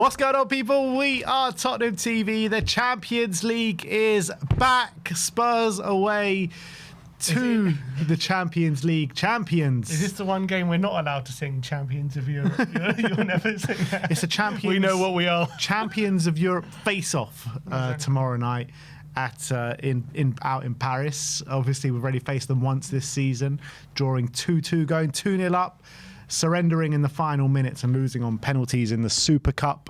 What's going on, people? We are Tottenham TV. The Champions League is back. Spurs away to the Champions League champions. Is this the one game we're not allowed to sing Champions of Europe? You'll never sing that. It's a Champions. We know what we are. Champions of Europe face-off tomorrow night at out in Paris. Obviously, we've already faced them once this season, drawing 2-2, going 2-0 up, surrendering in the final minutes and losing on penalties in the Super Cup.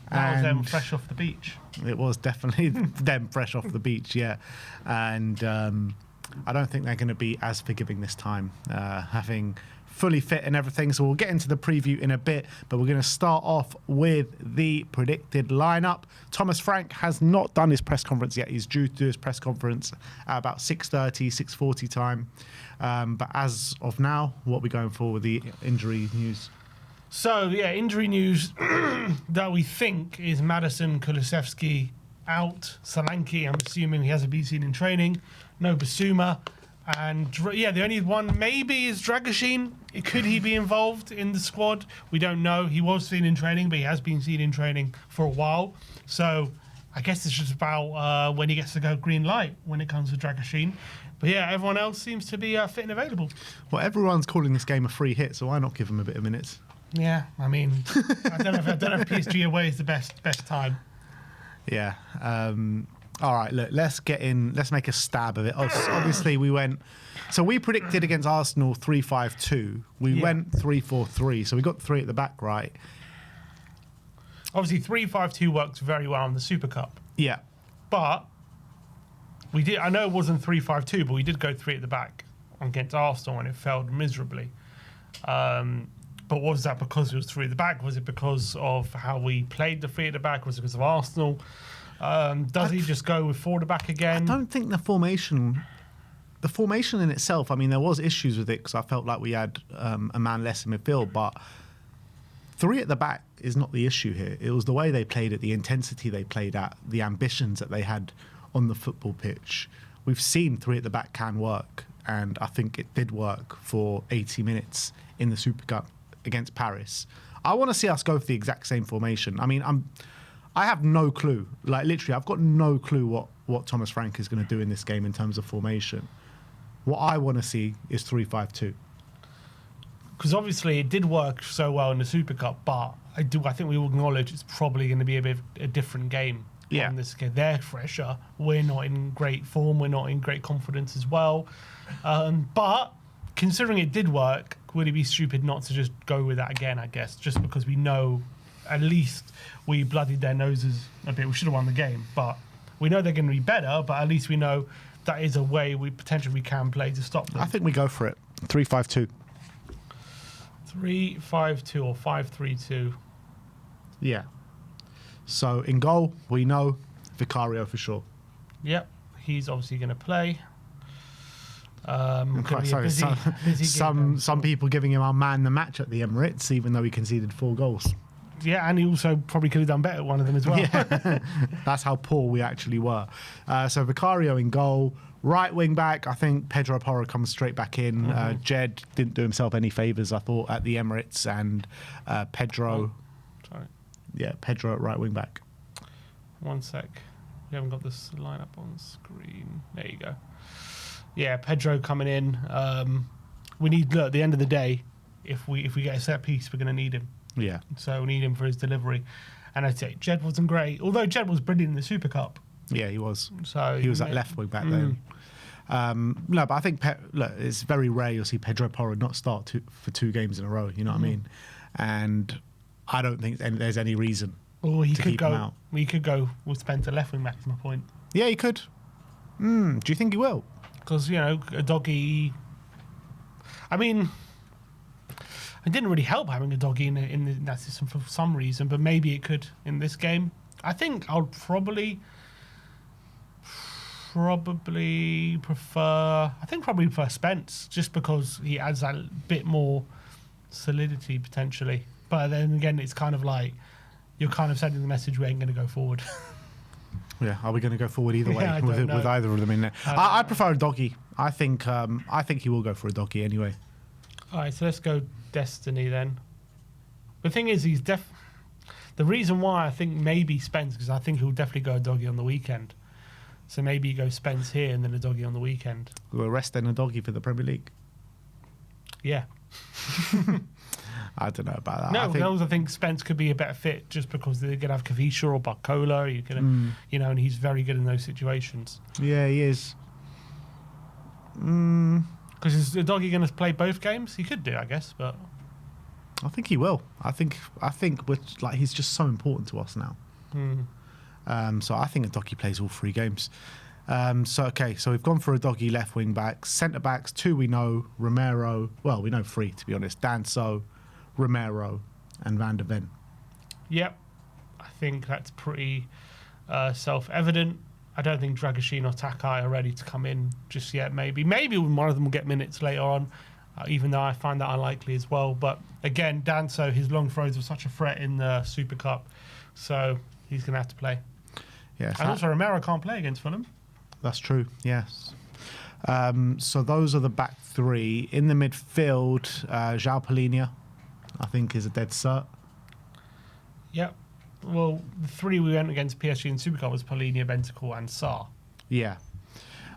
That was them fresh off the beach. It was definitely them fresh off the beach, yeah. And I don't think they're going to be as forgiving this time, having fully fit and everything. So we'll get into the preview in a bit, but we're going to start off with the predicted lineup. Thomas Frank has not done his press conference yet. He's due to do his press conference at about 6:30, 6:40 time. But as of now, what are we going for with the injury news? So, yeah, injury news that we think is Madison, Kulusevski out. Solanke, I'm assuming he hasn't been seen in training. No Basuma. And, yeah, the only one maybe is Dragusin. Could he be involved in the squad? We don't know. He was seen in training, but he has been seen in training for a while. So I guess it's just about when he gets to go green light when it comes to Dragusin. But, yeah, everyone else seems to be fit and available. Well, everyone's calling this game a free hit, so why not give them a bit of minutes? Yeah, I mean, I don't know if PSG away is the best time. Yeah. All right, look, let's make a stab of it. Obviously, we predicted against Arsenal 3-5-2. We went 3-4-3, so we got 3 at the back, right? Obviously, 3-5-2 works very well in the Super Cup. Yeah. But I know it wasn't 3-5-2, but we did go 3 at the back against Arsenal, and it failed miserably. But was that because it was 3 at the back? Was it because of how we played the 3 at the back? Was it because of Arsenal? Does he just go with 4 at the back again? I don't think the formation in itself, I mean, there was issues with it because I felt like we had a man less in midfield, but 3 at the back is not the issue here. It was the way they played it, the intensity they played at, the ambitions that they had on the football pitch. We've seen 3 at the back can work, and I think it did work for 80 minutes in the Super Cup against Paris. I want to see us go for the exact same formation. I mean, I have no clue. Like, literally, I've got no clue what Thomas Frank is going to do in this game in terms of formation. What I want to see is 3-5-2. Because obviously it did work so well in the Super Cup, but I think we will acknowledge it's probably going to be a different game. Yeah. On this game. They're fresher. We're not in great form. We're not in great confidence as well. But considering it did work, would it be stupid not to just go with that again, I guess, just because we know at least we bloodied their noses a bit. We should have won the game, but we know they're going to be better, but at least we know that is a way we potentially can play to stop them. I think we go for it. 3-5-2. 3-5-2 or 5-3-2. Yeah. So in goal, we know Vicario for sure. Yep, he's obviously going to play. Some people giving him our man the match at the Emirates, even though he conceded 4 goals. Yeah, and he also probably could have done better at one of them as well. Yeah. That's how poor we actually were. So Vicario in goal. Right wing back, I think Pedro Porro comes straight back in. Jed didn't do himself any favours, I thought, at the Emirates. And Pedro... Sorry. Yeah, Pedro at right wing back. 1 sec. We haven't got this lineup on screen. There you go. Yeah, Pedro coming in. We need, look, at the end of the day, if we get a set piece, we're going to need him. Yeah. So we need him for his delivery. And I'd say Jed wasn't great, although Jed was brilliant in the Super Cup. Yeah, he was. So he was at left wing back then. No, but I think look, it's very rare you'll see Pedro Porro not start for 2 games in a row. You know what I mean? And I don't think there's any reason to keep him out. He could go with Spencer left wing back, is my point. Yeah, he could. Do you think he will? Because, you know, a doggy... I mean, it didn't really help having a doggy in that system for some reason, but maybe it could in this game. I think I would probably prefer Spence, just because he adds that bit more solidity potentially. But then again, it's kind of like you're kind of sending the message we ain't going to go forward. Yeah, are we going to go forward either way with either of them in there? I prefer a doggy. I think he will go for a doggy anyway. All right, so let's go Destiny then. The thing is, The reason why I think maybe Spence, because I think he'll definitely go a doggy on the weekend. So maybe you go Spence here and then a doggy on the weekend. We'll rest then a doggy for the Premier League. Yeah. I don't know about that. No, I think Spence could be a better fit just because they're going to have Kavisha or Barcola. You're gonna, and he's very good in those situations. Yeah, he is. Because is the doggy going to play both games? He could do, I guess, but I think he will. I think he's just so important to us now. So I think a doggy plays all 3 games. So we've gone for a doggy left wing back. Centre backs, 2 we know, Romero. Well, we know 3 to be honest. Danso, Romero, and Van de Ven. Yep. I think that's pretty self-evident. I don't think Dragoshin or Takai are ready to come in just yet. Maybe one of them will get minutes later on, even though I find that unlikely as well. But again, Danso, his long throws were such a threat in the Super Cup, so he's going to have to play. Yes. And also Romero can't play against Fulham. That's true, yes. So those are the back 3. In the midfield, João Palhinha, I think, is a dead cert. Yep. Well, the 3 we went against PSG in Super Cup was Palhinha, Bentancur and Sarr. Yeah.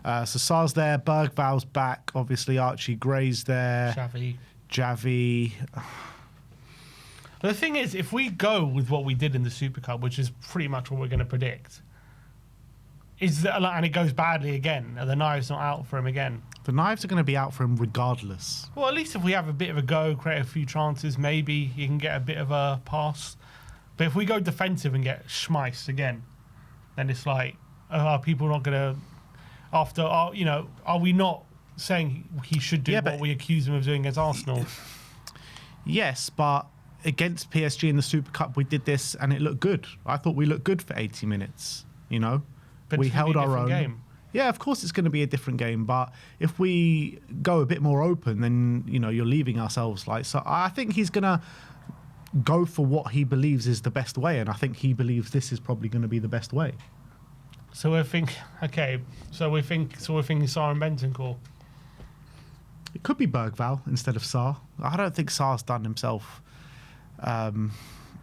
So Sarr's there, Bergval's back, obviously Archie Gray's there. Javi. But the thing is, if we go with what we did in the Super Cup, which is pretty much what we're going to predict, and it goes badly again, are the knives not out for him again? The knives are going to be out for him regardless. Well, at least if we have a bit of a go, create a few chances, maybe he can get a bit of a pass. But if we go defensive and get schmeissed again, then it's like, are people not going to, are we not saying he should do what we accuse him of doing against Arsenal? Yes, but against PSG in the Super Cup, we did this and it looked good. I thought we looked good for 80 minutes, But we held our own. Game. Yeah, of course it's going to be a different game, but if we go a bit more open, then, you're leaving ourselves so I think he's going to go for what he believes is the best way, and I think he believes this is probably going to be the best way. So we're thinking Sarr and Bentancur. It could be Bergval instead of Sarr. I don't think Sarr's done himself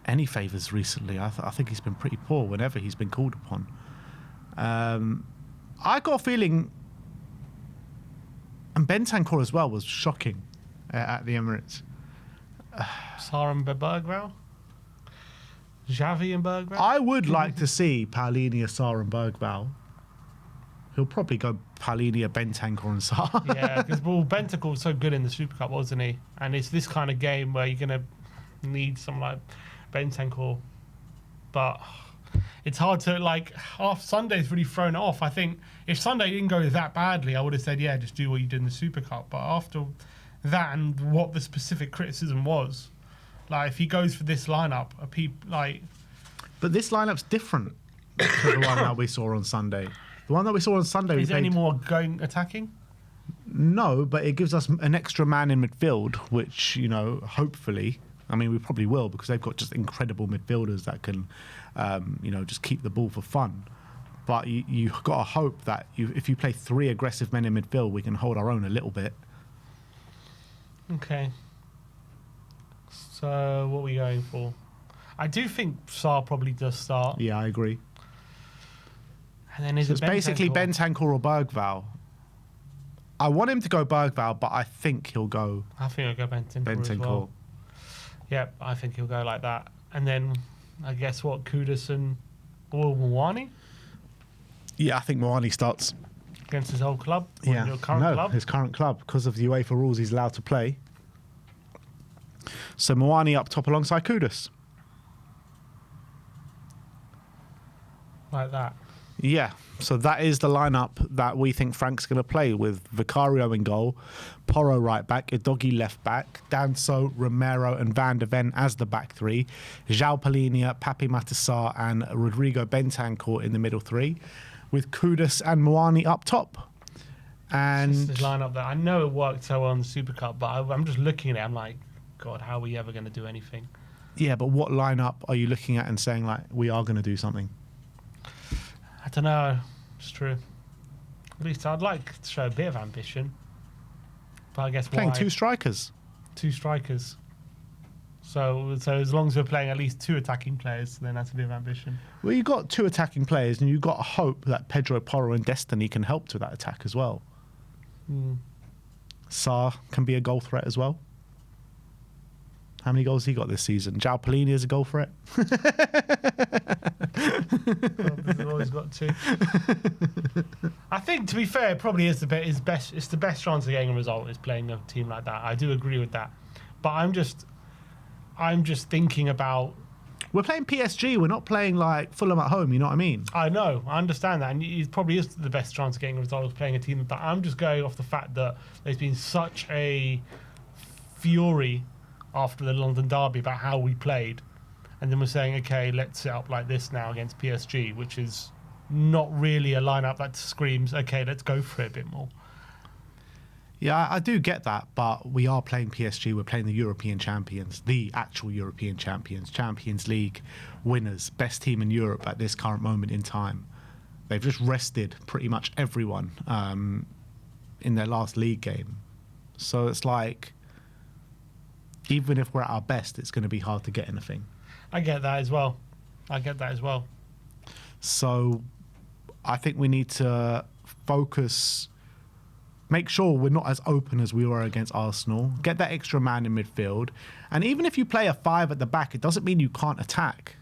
any favours recently. I think he's been pretty poor whenever he's been called upon. I got a feeling, and Bentancur as well was shocking at the Emirates. Sarr and Bergval? Xavi and Bergval? I would like to see Palhinha, Sarr and Bergval. He'll probably go Palhinha, Bentancur and Sarr. Yeah, because Bentancur was so good in the Super Cup, wasn't he? And it's this kind of game where you're going to need someone like Bentancur. But it's hard to, half Sunday's really thrown it off. I think if Sunday didn't go that badly, I would have said, yeah, just do what you did in the Super Cup. But after that and what the specific criticism was, if he goes for this lineup, But this lineup's different to the one that we saw on Sunday. The one that we saw on Sunday... Is it any more going attacking? No, but it gives us an extra man in midfield, which, hopefully... I mean, we probably will, because they've got just incredible midfielders that can, just keep the ball for fun. But you've got to hope that if you play 3 aggressive men in midfield, we can hold our own a little bit. Okay. So, what are we going for? I do think Sarr probably does start. Yeah, I agree. And then it's basically Bentancur or Bergval. I want him to go Bergval, but I think he'll go... I think he'll go Bentancur as well. Yep, I think he'll go like that. And then, I guess Kudus and Mawani? Yeah, I think Mawani starts. Against his old club? Yeah. Your current club? His current club. Because of the UEFA rules, he's allowed to play. So Mawani up top alongside Kudus. Like that? Yeah. So that is the lineup that we think Frank's going to play, with Vicario in goal, Porro right back, Udogie left back, Danso, Romero and Van de Ven as the back 3, João Palhinha, Papi Matar and Rodrigo Bentancur in the middle 3, with Kudus and Mawani up top. And this lineup that I know it worked so well in the Super Cup, but I'm just looking at it, I'm like, God, how are we ever going to do anything? Yeah, but what lineup are you looking at and saying, we are going to do something? I don't know. It's true. At least I'd like to show a bit of ambition. But I guess playing 2 strikers. 2 strikers. So as long as we're playing at least 2 attacking players, then that's a bit of ambition. Well, you've got 2 attacking players, and you've got hope that Pedro Porro and Destiny can help to that attack as well. Sarr can be a goal threat as well. How many goals has he got this season? João Pelini is a goal threat. He's always got 2. I think, to be fair, it probably is best. It's the best chance of getting a result is playing a team like that. I do agree with that, but I'm just thinking about. We're playing PSG. We're not playing like Fulham at home. You know what I mean? I know. I understand that, and it probably is the best chance of getting a result is playing a team like that. I'm just going off the fact that there's been such a fury after the London derby about how we played, and then we're saying, okay, let's set up like this now against PSG, which is not really a lineup that screams, okay, let's go for it a bit more. Yeah, I do get that, but we are playing PSG. We're playing the European champions, the actual European champions, Champions League winners, best team in Europe at this current moment in time. They've just rested pretty much everyone in their last league game. So it's like, even if we're at our best, it's going to be hard to get anything. I get that as well. So I think we need to focus, make sure we're not as open as we were against Arsenal, get that extra man in midfield. And even if you play a 5 at the back, it doesn't mean you can't attack.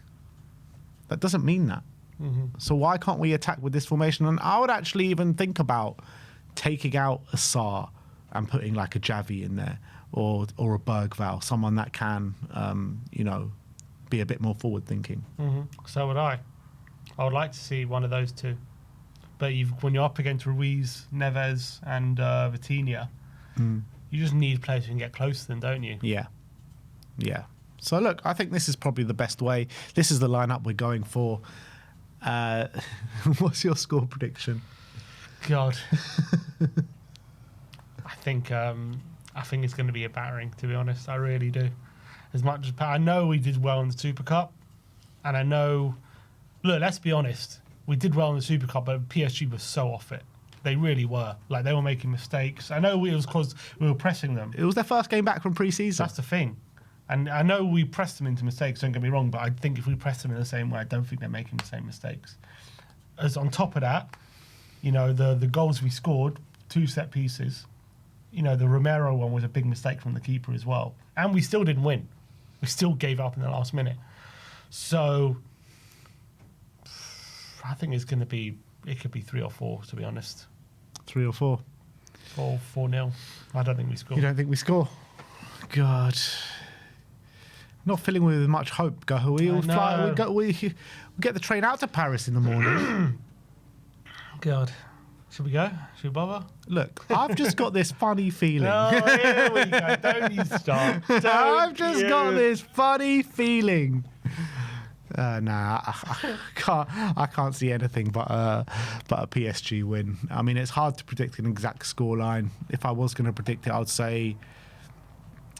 That doesn't mean that. So why can't we attack with this formation? And I would actually even think about taking out a Sarr and putting like a Javi in there, or a Bergvall, someone that can, be a bit more forward thinking. So would I. I would like to see one of those 2. But when you're up against Ruiz, Neves, and Vitinha, you just need players who can get close to them, don't you? Yeah. So look, I think this is probably the best way. This is the lineup we're going for. What's your score prediction? God. I think it's going to be a battering, to be honest. I really do. As much as I know we did well in the Super Cup, and I know, look, let's be honest, we did well in the Super Cup, but PSG was so off it. They really were. Like, they were making mistakes. I know it was because we were pressing them. It was their first game back from pre-season. That's the thing. And I know we pressed them into mistakes, don't get me wrong, but I think if we press them in the same way, I don't think they're making the same mistakes. As on top of that, the goals we scored, 2 set pieces, the Romero one was a big mistake from the keeper as well. And we still didn't win. We still gave up in the last minute. So I think it could be 3 or 4, to be honest. 3 or 4? 4-0. I don't think we score. You don't think we score? God. Not filling with much hope, go. We'll get the train out to Paris in the morning. God. Should we go? Should we bother? Look, I've just got this funny feeling. Oh, here we go. Don't you start. I've just got this funny feeling. I can't see anything but a PSG win. I mean, it's hard to predict an exact scoreline. If I was going to predict it, I'll say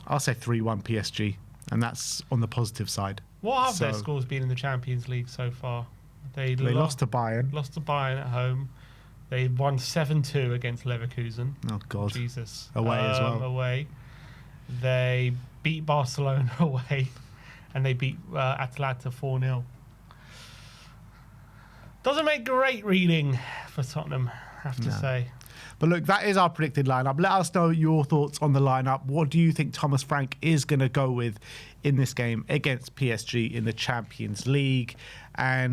3-1 PSG, and that's on the positive side. What have their scores been in the Champions League so far? They lost to Bayern. Lost to Bayern at home. They won 7-2 against Leverkusen. Oh, God. Jesus. Away as well. Away. They beat Barcelona away. And they beat Atalanta 4-0. Doesn't make great reading for Tottenham, I have to say. But look, that is our predicted lineup. Let us know your thoughts on the lineup. What do you think Thomas Frank is going to go with in this game against PSG in the Champions League? And